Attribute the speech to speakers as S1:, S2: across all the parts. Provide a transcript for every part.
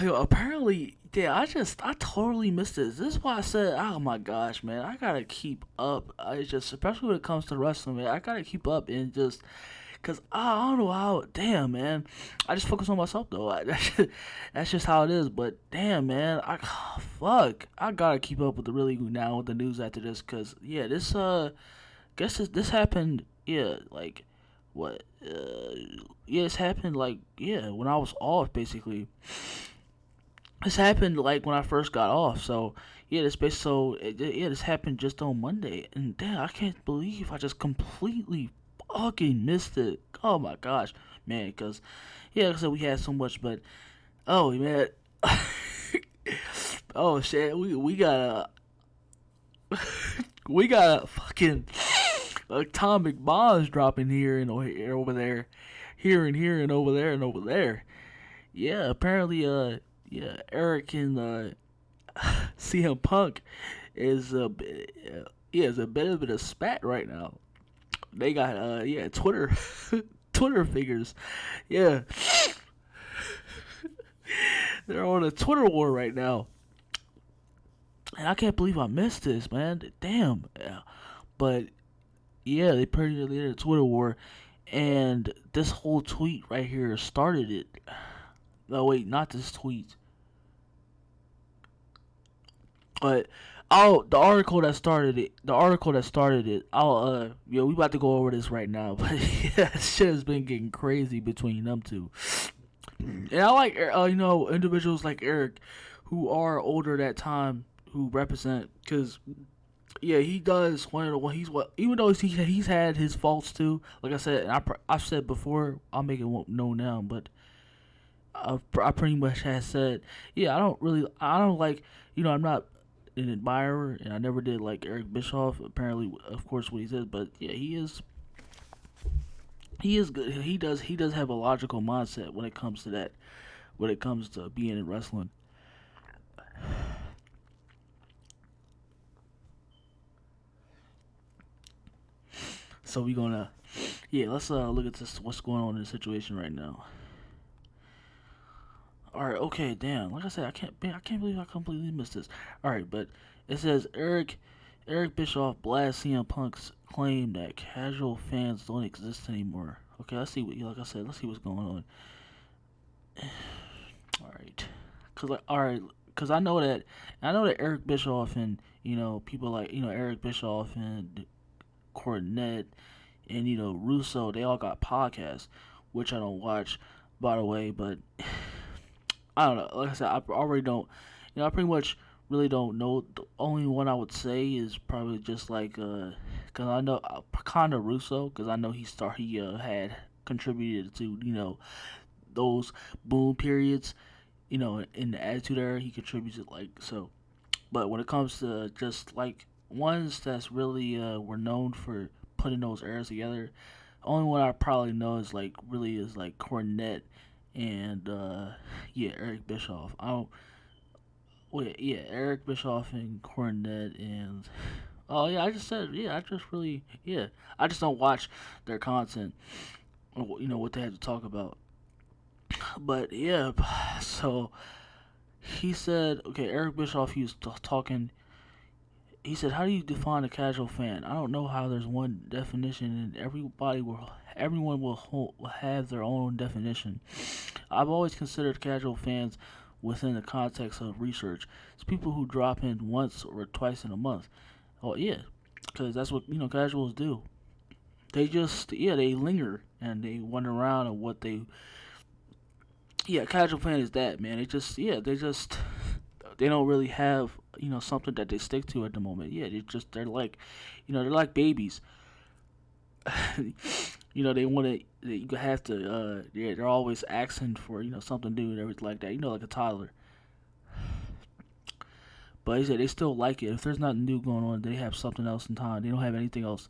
S1: Yo, apparently, yeah, I totally missed this. This is why I said, oh my gosh, man, I gotta keep up. I just, especially when it comes to wrestling, man, I gotta keep up and just, cause I don't know how. Damn, man, I just focus on myself though. That's just how it is. But damn, man, fuck, I gotta keep up with the really now with the news after this, cause yeah, this guess this happened. Yeah, like what? Yeah, it's happened like yeah when I was off basically. This happened like when I first got off. So yeah, yeah, this happened just on Monday, and damn, I can't believe I just completely fucking missed it. Oh my gosh, man, because yeah, like I said, we had so much, but oh man, oh shit, we got a we got a fucking atomic bombs dropping here and over there, here and over there and over there. Yeah, apparently, yeah, Eric and CM Punk is yeah, is a bit of a spat right now. They got yeah, Twitter Twitter figures. Yeah, they're on a Twitter war right now. And I can't believe I missed this, man. Damn. Yeah. But yeah, they pretty nearly did a Twitter war, and this whole tweet right here started it. No, wait, not this tweet, but oh, the article that started it. The article that started it. I'll yeah, we about to go over this right now. But yeah, shit has been getting crazy between them two. And I like individuals like Eric, who are older that time, who represent because yeah, he does one of the one. He's what even though he's had his faults too. Like I said, and I've said before, I'll make it known now. But I pretty much has said, yeah, I don't like, I'm not an admirer, and I never did like Eric Bischoff. Apparently, of course, what he said, but yeah, he is good. He does have a logical mindset when it comes to that, when it comes to being in wrestling. So we gonna, yeah, let's look at this. What's going on in the situation right now? All right, okay, damn. Like I said, I can't believe I completely missed this. All right, but it says Eric Bischoff blasts CM Punk's claim that casual fans don't exist anymore. Okay, let's see what, like I said, let's see what's going on. All right, cause I know that Eric Bischoff and people like Eric Bischoff and Cornette and Russo, they all got podcasts, which I don't watch, by the way, but I don't know. Like I said, I already don't. I pretty much really don't know. The only one I would say is probably just like, cause I know kinda Russo, cause I know he had contributed to those boom periods. In the Attitude Era, he contributed like so. But when it comes to just like ones that's really were known for putting those eras together, only one I probably know is like really is like Cornette and yeah, Eric Bischoff. I don't wait, yeah, Eric Bischoff and Cornette and oh yeah, I just said yeah, I just really yeah, I just don't watch their content or what they have to talk about. But yeah, so he said okay, Eric Bischoff he was talking. He said, "How do you define a casual fan? I don't know how there's one definition, and everyone will have their own definition. I've always considered casual fans within the context of research. It's people who drop in once or twice in a month. Oh yeah, because that's what casuals do. They just they linger and they wander around and what they casual fan is that man. They just they don't really have something that they stick to at the moment. Yeah, they're like they're like babies. They want to. You have to. Yeah, they're always asking for something new and everything like that. Like a toddler. But he said they still like it. If there's nothing new going on, they have something else in time. They don't have anything else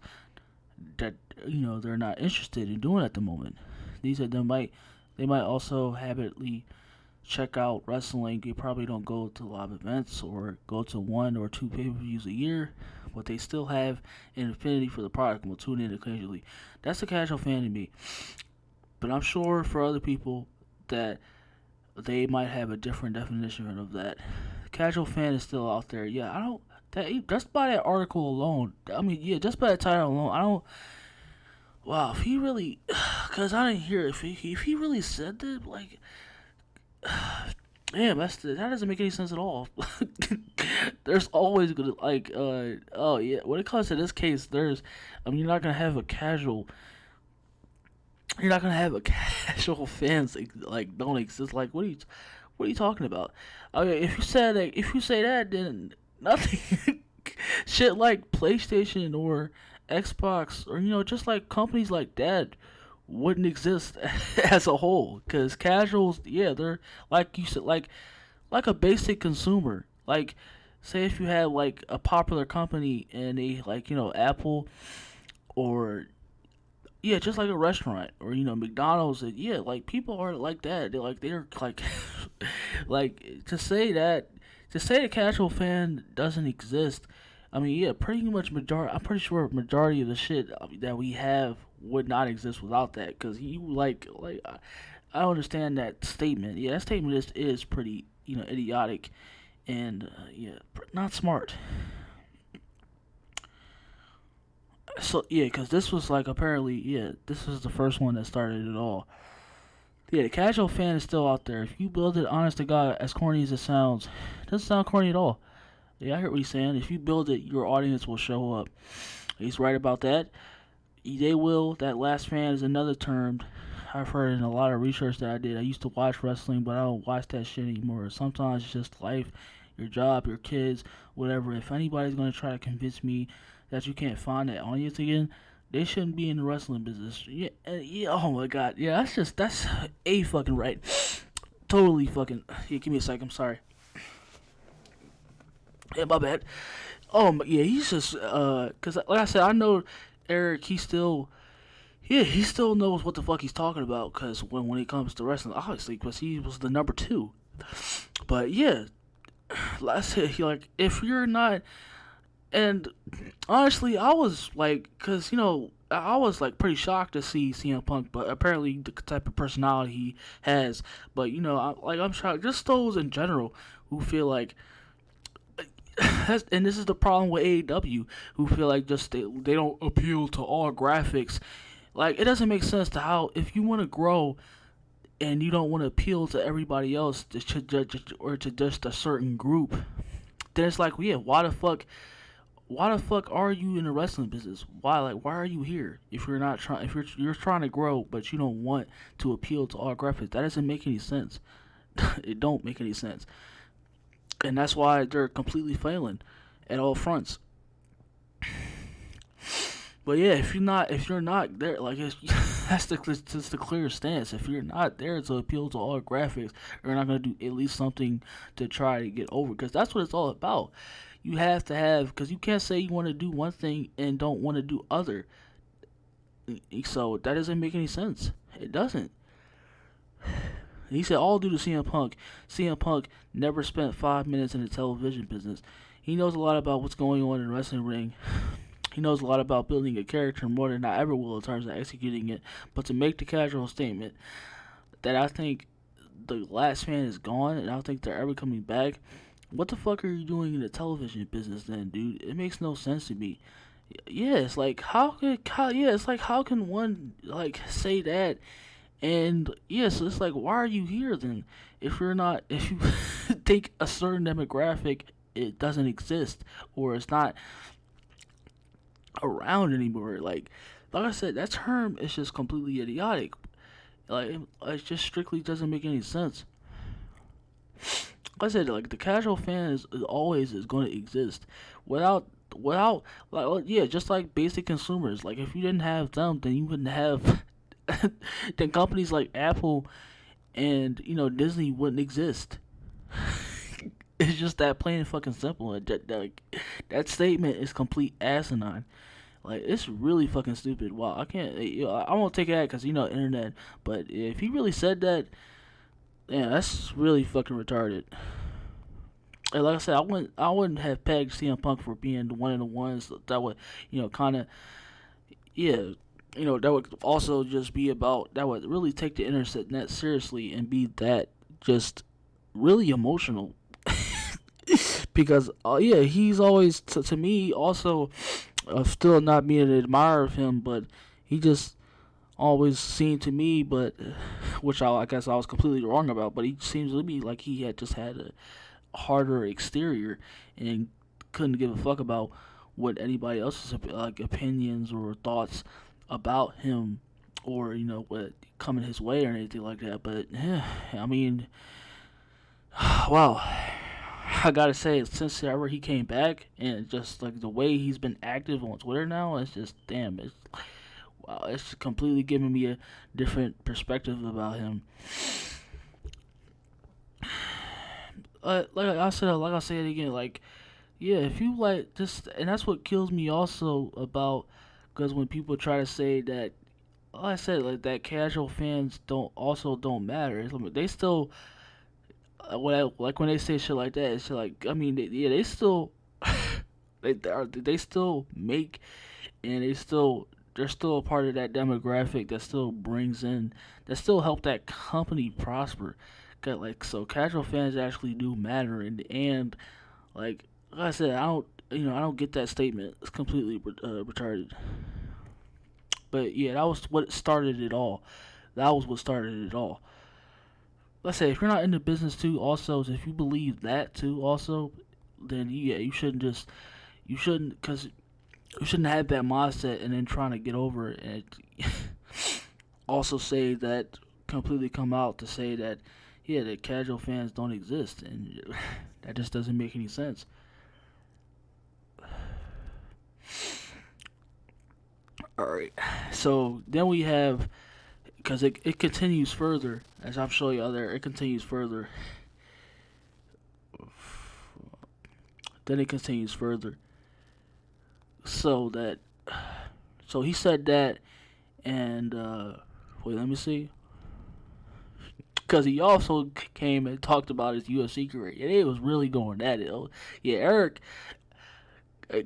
S1: that they're not interested in doing at the moment. He said they might also habitually check out wrestling. They probably don't go to live events or go to one or two pay per views a year, but they still have an affinity for the product and will tune in occasionally. That's a casual fan to me. But I'm sure for other people that they might have a different definition of that. Casual fan is still out there. Yeah, I don't. That just by that article alone. I mean, yeah, just by that title alone, I don't. Wow, if he really, because I didn't hear if he really said that, like, damn, that doesn't make any sense at all. There's always gonna like, oh yeah, when it comes to this case, I mean, you're not gonna have a casual fans like don't exist. Like, what are you talking about? I mean, if you say that, then nothing. Shit like PlayStation or Xbox or just like companies like that wouldn't exist as a whole. Cause casuals, yeah, they're like you said, like a basic consumer. Like, say if you had like a popular company and they like Apple or yeah, just like a restaurant or McDonald's. And yeah, like people are like that. They're like like to say the casual fan doesn't exist. I mean, yeah, pretty much majority. I'm pretty sure majority of the shit that we have would not exist without that. Cause you I don't understand that statement. Yeah, that statement is pretty idiotic and yeah, not smart. So yeah, because this was like apparently yeah, this was the first one that started it all. Yeah, the casual fan is still out there. If you build it, honest to God, as corny as it sounds, it doesn't sound corny at all. Yeah, I heard what he's saying. If you build it, your audience will show up. He's right about that. They will. That last fan is another term I've heard in a lot of research that I did. I used to watch wrestling, but I don't watch that shit anymore. Sometimes it's just life, your job, your kids, whatever. If anybody's gonna try to convince me that you can't find that audience again, they shouldn't be in the wrestling business. Yeah, yeah. Oh my god. Yeah, that's a fucking right. Totally fucking. Yeah, give me a sec. I'm sorry. Yeah, my bad. Yeah, he's just cause like I said, I know Eric. He still knows what the fuck he's talking about. Cause when it comes to wrestling, obviously, cause he was the number two. But yeah, like I said, like if you're not, and honestly, I was like, cause I was like pretty shocked to see CM Punk, but apparently the type of personality he has. But I'm shocked. Just those in general who feel like and this is the problem with AEW, who feel like just they don't appeal to all graphics. Like it doesn't make sense to how if you want to grow and you don't want to appeal to everybody else or to just a certain group, then it's like, well, yeah, why the fuck are you in the wrestling business? Why are you here if you're not trying if you're trying to grow but you don't want to appeal to all graphics? That doesn't make any sense. It don't make any sense, and that's why they're completely failing at all fronts. But yeah, if you're not there, like that's the clear stance. If you're not there to appeal to all graphics, you're not gonna do at least something to try to get over. Because that's what it's all about. You have to have, because you can't say you want to do one thing and don't want to do other. So that doesn't make any sense. It doesn't. He said all due to CM Punk. CM Punk never spent 5 minutes in the television business. He knows a lot about what's going on in the wrestling ring. He knows a lot about building a character more than I ever will in terms of executing it. But to make the casual statement that I think the last fan is gone and I don't think they're ever coming back, what the fuck are you doing in the television business then, dude? It makes no sense to me. Yeah, it's like how can one like say that and yeah, so it's like why are you here then if you think a certain demographic it doesn't exist or it's not around anymore. Like I said, that term is just completely idiotic. Like it just strictly doesn't make any sense. Like I said, like the casual fan is always is going to exist without like yeah, just like basic consumers. Like if you didn't have them, then you wouldn't have then companies like Apple and Disney wouldn't exist. It's just that plain and fucking simple. That statement is complete asinine. Like it's really fucking stupid. Wow, I can't. I won't take that because internet. But if he really said that, yeah, that's really fucking retarded. And like I said, I wouldn't have pegged CM Punk for being one of the ones that would kind of yeah that would also just be about that would really take the internet seriously and be that just really emotional because yeah, he's always to me also still not being an admirer of him, but he just always seemed to me, but which I guess I was completely wrong about, but he seems to me like he had just had a harder exterior and couldn't give a fuck about what anybody else's like opinions or thoughts about him or what coming his way or anything like that. But yeah, I mean, wow. I gotta say, since ever he came back, and just like the way he's been active on Twitter now, it's just damn. It's wow. It's completely giving me a different perspective about him. Like I said again, like yeah, if you like just, and that's what kills me also about, because when people try to say that, like I said, like that casual fans don't matter. They still like when they say shit like that. It's like I mean, yeah, they still they still make and they're still a part of that demographic that still brings in that still help that company prosper. Like so, casual fans actually do matter, and like I said, I don't get that statement. It's completely retarded. But yeah, that was what started it all. That was what started it all. Let's say if you're not in the business too, also if you believe that too, also, then yeah, you shouldn't because you shouldn't have that mindset and then trying to get over it and also say that completely come out to say that yeah, that casual fans don't exist, and that just doesn't make any sense. All right, so then we have because it continues further as I'm showing you other. It continues further. Then it continues further. So that so he said that and wait, let me see. Because he also came and talked about his UFC career, and it was really going at it. Yeah, Eric.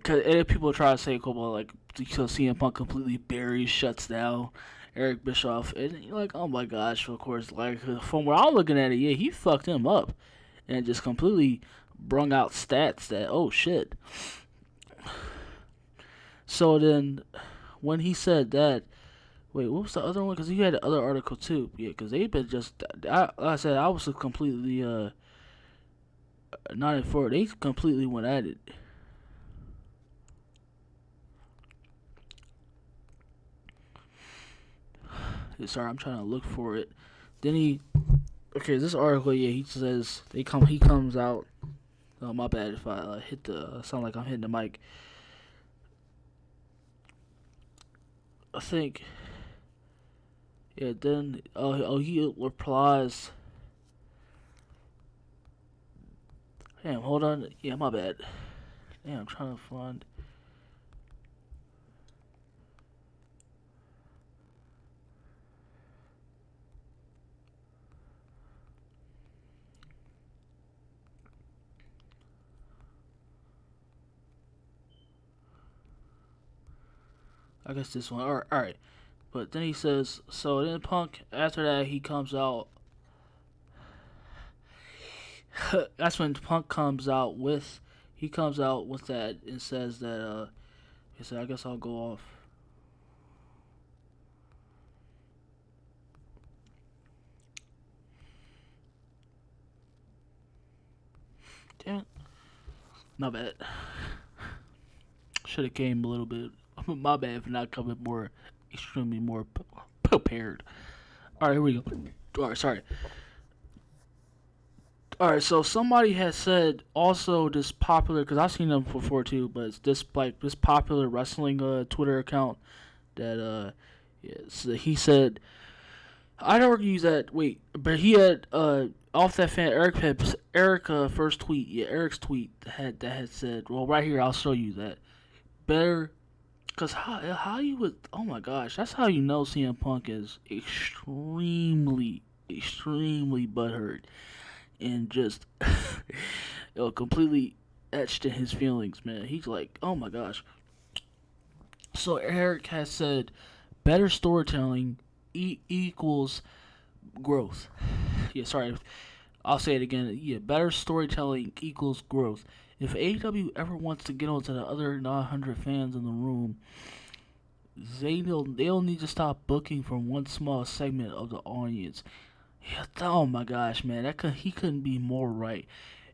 S1: Cause and people try to say, "Well, like CM Punk completely buries, shuts down Eric Bischoff," and you're like, "Oh my gosh!" Of course, like from where I'm looking at it, yeah, he fucked him up and just completely brung out stats that oh shit. So then, when he said that, wait, what was the other one? Because he had the other article too. Yeah, because they've been just. Like I said, I was completely not for it. They completely went at it. Sorry, I'm trying to look for it. Then he, okay, this article, yeah, he says he comes out. Oh my bad if I hit the sound like I'm hitting the mic. I think, yeah. Then he replies. Damn, hold on. Yeah, my bad. Damn, I'm trying to find. I guess this one. All right. But then he says, so then Punk, after that, he comes out. That's when Punk he comes out with that and says that, he said, I guess I'll go off. Damn it. My bad. Should have came a little bit. My bad for not coming extremely more prepared. All right, here we go. All right, sorry. All right, so somebody has said also this popular because I've seen them before too, but it's this popular wrestling Twitter account that yeah, so he said I never use that. Wait, but he had off that fan Eric first tweet. Yeah, Eric's tweet that had said, well, right here I'll show you that better. Cause how you would oh my gosh, that's how you know CM Punk is extremely butthurt and just completely etched in his feelings, man. He's like, oh my gosh. So Eric has said, better storytelling equals growth. Yeah, sorry. I'll say it again. Yeah, better storytelling equals growth. If AEW ever wants to get onto the other 900 fans in the room, they'll need to stop booking from one small segment of the audience. Yeah, oh my gosh, man, he couldn't be more right.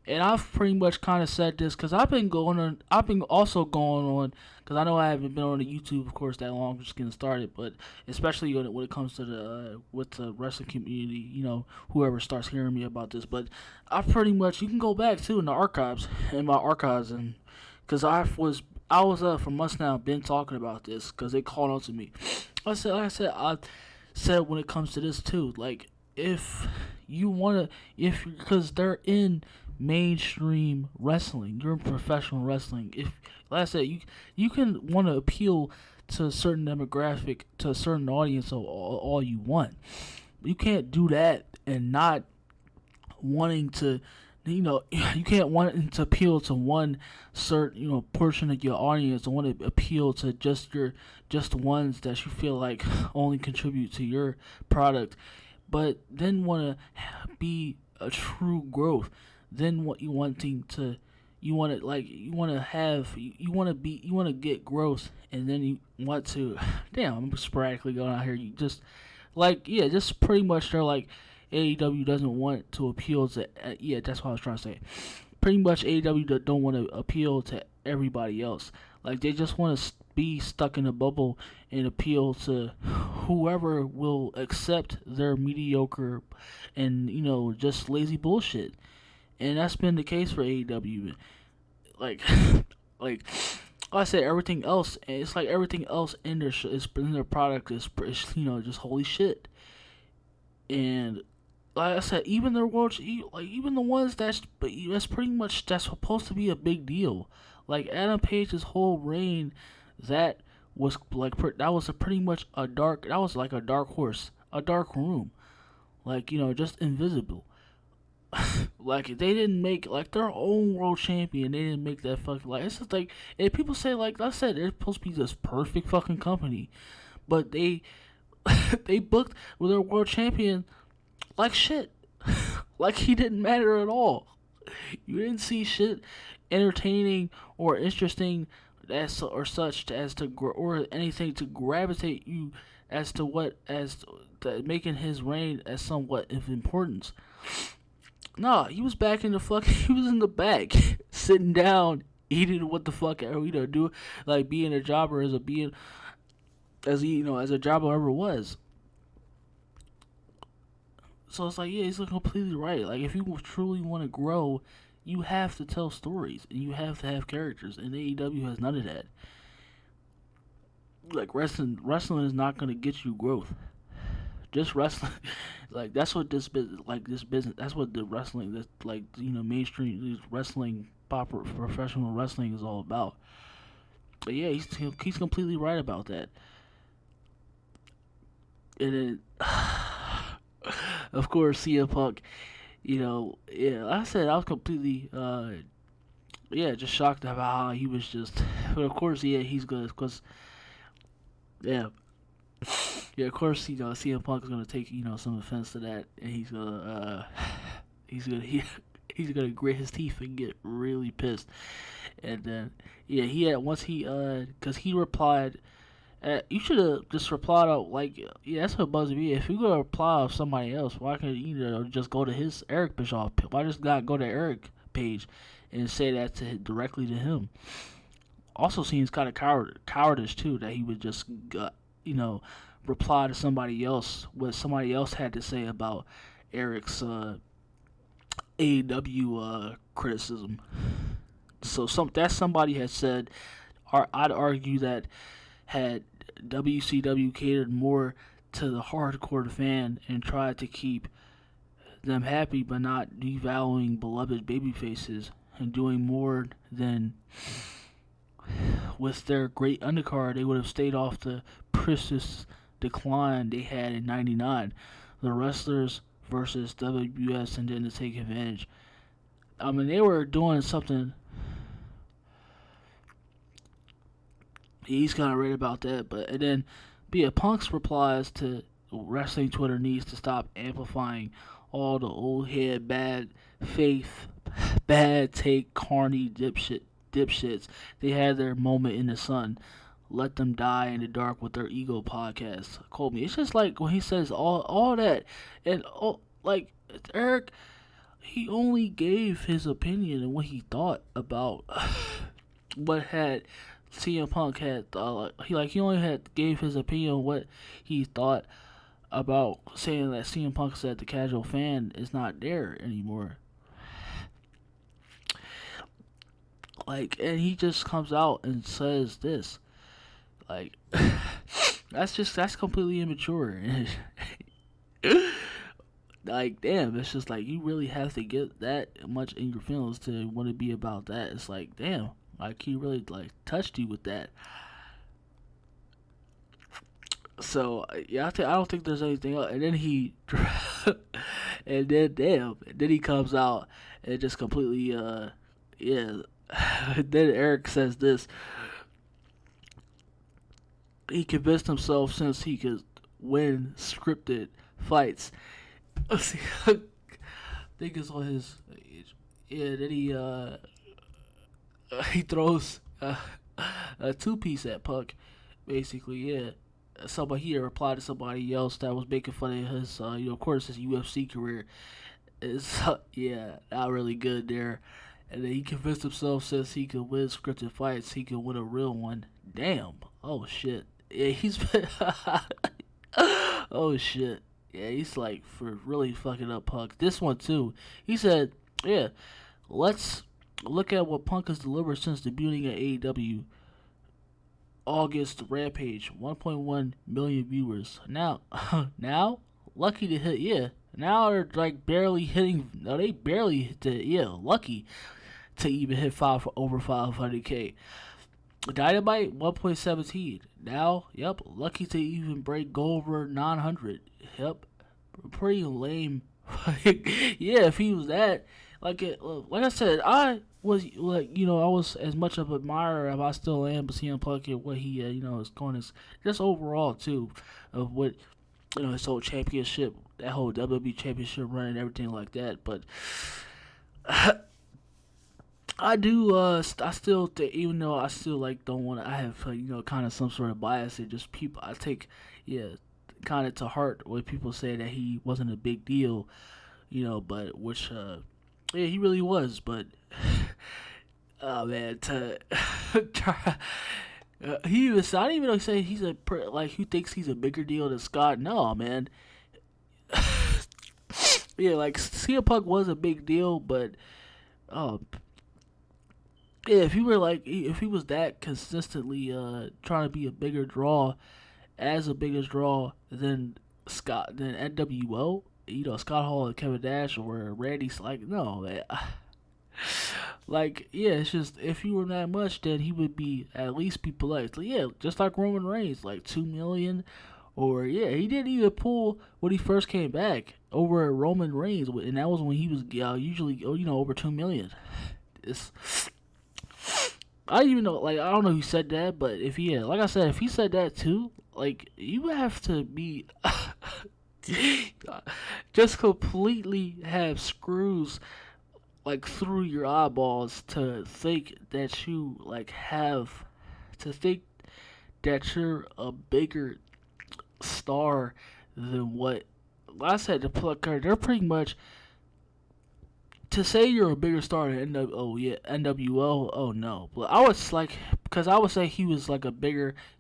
S1: And I've pretty much kind of said this because I've been also going on, because I know I haven't been on the YouTube, of course, that long, just getting started, but especially when it comes to with the wrestling community, whoever starts hearing me about this, but I pretty much, you can go back too in my archives, and because I was for months now been talking about this because they called on to me. I said when it comes to this too, like if you wanna, if because they're in mainstream wrestling. You're in professional wrestling. If, like I said, you can want to appeal to a certain demographic, to a certain audience, all you want. You can't do that and not wanting to, you can't want to appeal to one certain, portion of your audience, and want to appeal to just the ones that you feel like only contribute to your product, but then want to be a true growth. Then what you want to like you want to have you want to be you want to get growth, and then you want to damn, I'm sporadically going out here, you just like, yeah, just pretty much they're like, AEW doesn't want to appeal to, yeah, that's what I was trying to say. Pretty much AEW don't want to appeal to everybody else. Like, they just want to be stuck in a bubble and appeal to whoever will accept their mediocre and, just lazy bullshit. And that's been the case for AEW. Like, like I said, everything else, it's like everything else in in their product is just holy shit. And like I said, even their world, like even the ones that's pretty much, that's supposed to be a big deal. Like Adam Page's whole reign, that was like that was pretty much that was like a dark horse, a dark room, like just invisible. Like they didn't make like their own world champion. They didn't make that fucking, like, it's just like, if people say, like I said, they're supposed to be this perfect fucking company, but they they booked with their world champion like shit. Like he didn't matter at all. You didn't see shit entertaining or interesting or such as to or anything to gravitate you as to what as to making his reign as somewhat of importance. Nah, he was back in the fuck. He was in the back, sitting down, eating what the fuck do, like being a jobber as a jobber ever was. So it's like, yeah, he's completely right. Like, if you truly want to grow, you have to tell stories and you have to have characters. And AEW has none of that. Like wrestling is not gonna get you growth. Just wrestling, like that's what this business, that's what the wrestling, that's like mainstream wrestling, proper professional wrestling is all about. But yeah, he's completely right about that. And then, of course, CM Punk, yeah, like I said, I was completely, yeah, just shocked about how he was just, but of course, yeah, he's good, because, yeah, yeah, of course, CM Punk is gonna take, some offense to that, and he's gonna grit his teeth and get really pissed, and then, yeah, cause he replied. You should have just replied out, like, yeah, that's what bugs me. If you go to reply of somebody else, why can't you just go to his Eric Bischoff? Why just not go to Eric page and say that directly to him? Also seems kind of cowardice too, that he would just reply to somebody else what somebody else had to say about Eric's AEW criticism. So somebody had said, or I'd argue that had WCW catered more to the hardcore fan and tried to keep them happy but not devaluing beloved babyfaces, and doing more than with their great undercard, they would have stayed off the precipitous decline they had in '99. The wrestlers versus WWS, and then to take advantage. I mean, they were doing something. He's kind of right about that, and then Punk's replies to wrestling Twitter needs to stop amplifying all the old head, bad faith, bad take, carny dipshits. They had their moment in the sun. Let them die in the dark with their ego podcast. Called me. It's just like when he says all that, and like Eric, he only gave his opinion and what he thought about what had CM Punk had. He only had gave his opinion on what he thought about saying that CM Punk said the casual fan is not there anymore. Like, and he just comes out and says this. Like, that's completely immature. Like, damn, it's just like you really have to get that much in your feelings to want to be about that. It's like, damn, like he really like touched you with that. So yeah, I don't think there's anything else. And then and then damn, and then he comes out and just completely yeah. Then Eric says this. He convinced himself since he could win scripted fights. Let's see, I think it's on his. Yeah, then he throws a 2-piece at Punk, basically. Yeah, somebody he replied to somebody else that was making fun of his, of course, his UFC career. Is yeah, not really good there. And then he convinced himself since he could win scripted fights, he could win a real one. Damn. Oh shit. Yeah, he's been. Oh shit. Yeah, he's like for really fucking up Punk. This one too. He said, "Yeah, let's look at what Punk has delivered since debuting at AEW. August Rampage, 1.1 million viewers. Now, now, lucky to hit. Yeah, now they're like barely hitting. No, they barely hit. Yeah, lucky to even hit over 500K. Dynamite 1.17. Now, yep, lucky to even break go over 900. Yep, pretty lame. Yeah, if he was that, like I said, I was like, I was as much of an admirer as I still am, but CM Punk and what he, is going is just overall too, of what his whole championship, that whole WWE championship run and everything like that. But I do. I still think, even though I still like don't want to. I have kind of some sort of bias. It just people. I take kind of to heart when people say that he wasn't a big deal. But which yeah, he really was. But oh man, to he was. I don't even know. Say he's like who thinks he's a bigger deal than Scott. No, man. Yeah, like CM Punk was a big deal, but um, yeah, if he was that consistently trying to be a bigger draw, as a biggest draw than NWO, Scott Hall and Kevin Nash or Randy's like no man. Like yeah, it's just if he were that much, then he would be at least be polite. Like, yeah, just like Roman Reigns, like 2 million, or yeah, he didn't even pull when he first came back over Roman Reigns, and that was when he was usually over 2 million. It's I don't even know, like, I don't know who said that, but if he had, like I said, if he said that too, like, you would have to be just completely have screws, like, through your eyeballs to think that you, like, to think that you're a bigger star than what, like I said, they're pretty much to say you're a bigger star than NWO, oh no. But I was like, because I would say he was like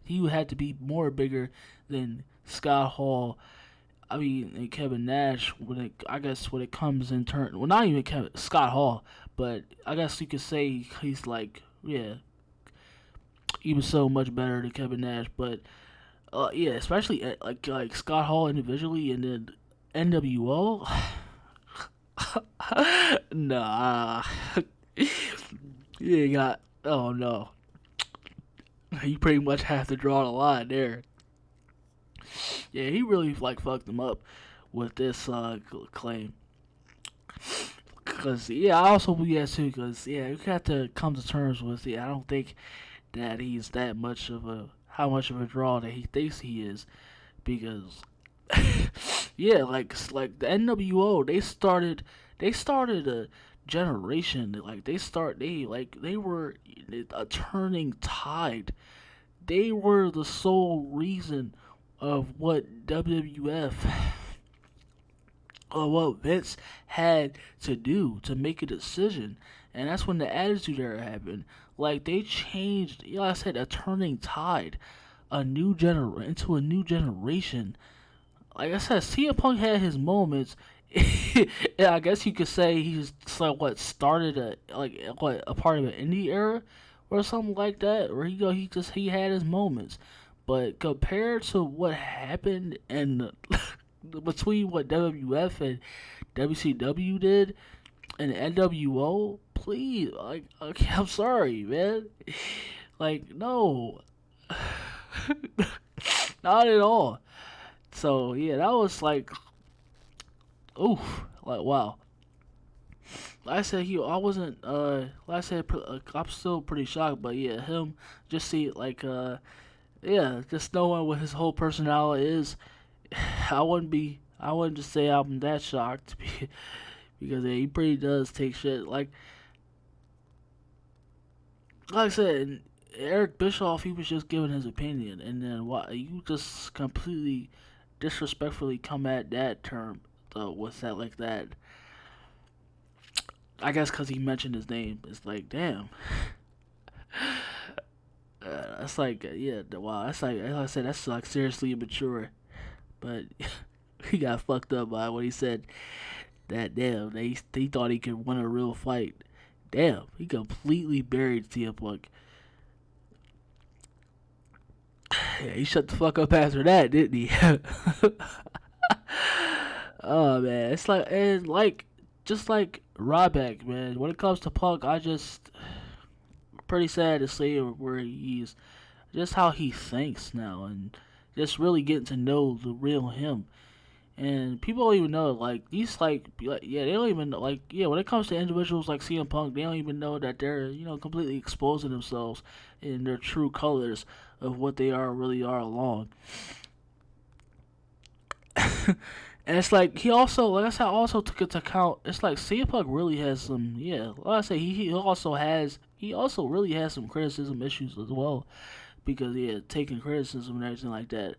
S1: he had to be more bigger than Scott Hall. I mean, and Kevin Nash, I guess when it comes in turn, well, not even Scott Hall, but I guess you could say he's like, yeah, he was so much better than Kevin Nash. But yeah, especially like Scott Hall individually, and then NWO. Nah. You got. Oh no. You pretty much have to draw the line there. Yeah, he really like fucked him up with this claim. Cause yeah, I also believe that too. Cause yeah, you got to come to terms with it. I don't think that he's that much of a how much of a draw that he thinks he is, because Yeah, like the NWO, they started a generation. They were a turning tide. They were the sole reason of what WWF, or what Vince had to do to make a decision. And that's when the Attitude Era happened. Like they changed, like I said, a turning tide, into a new generation. Like I said, CM Punk had his moments. Yeah, I guess you could say he's like what started a part of an indie era or something like that. Where he had his moments, but compared to what happened and between what WWF and WCW did and NWO, please, like, okay, I'm sorry, man. Like, no, not at all. So yeah, that was like, oof, like wow. Like I said, I wasn't. Like I said, I'm still pretty shocked. But yeah, him just see like yeah, just knowing what his whole personality is, I wouldn't just say I'm that shocked because yeah, he pretty does take shit. Like I said, Eric Bischoff, he was just giving his opinion, and then why you just completely disrespectfully come at that term with that like that. I guess because he mentioned his name, it's like damn. That's like yeah, wow. That's like I said, that's like seriously immature. But he got fucked up by what he said. That damn, they thought he could win a real fight. Damn, he completely buried CM Punk. Yeah, he shut the fuck up after that, didn't he? Oh man, it's like and like just like Ryback, man. When it comes to Punk, I just pretty sad to see where he's just how he thinks now, and just really getting to know the real him. And people don't even know, like these, yeah, they don't even know, like yeah. When it comes to individuals like CM Punk, they don't even know that they're completely exposing themselves in their true colors of what they really are along. And it's like he also, like I said, also took into account. It's like CM Punk really has some, yeah. Like I say, he also really has some criticism issues as well because yeah, taking criticism and everything like that.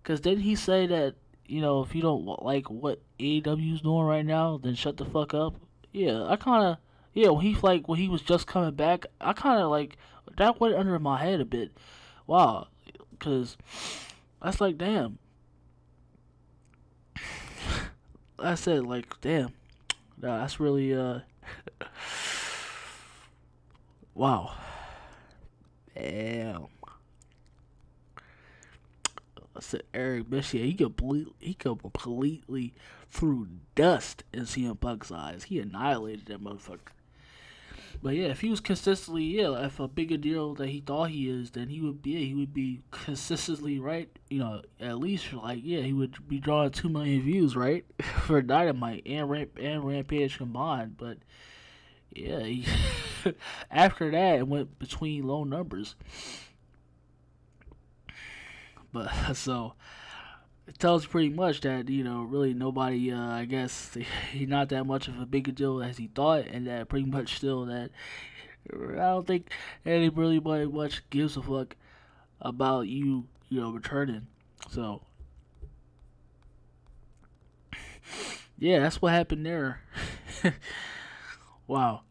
S1: Because didn't he say that if you don't like what AEW is doing right now, then shut the fuck up? Yeah, I kind of yeah when he was just coming back, I kind of like that went under my head a bit. Wow, because that's like damn. I said like damn. Nah, that's really wow. Damn. I said Eric Bischoff. He completely threw dust in CM Punk's eyes. He annihilated that motherfucker. But yeah, if he was consistently, yeah, if a bigger deal that he thought he is, then he would be consistently right. At least like yeah, he would be drawing 2 million views, right, for Dynamite and Rampage combined. But yeah, after that it went between low numbers. But so it tells pretty much that really nobody, I guess he's not that much of a big deal as he thought, and that pretty much still that I don't think anybody really much gives a fuck about returning. So yeah, that's what happened there. Wow.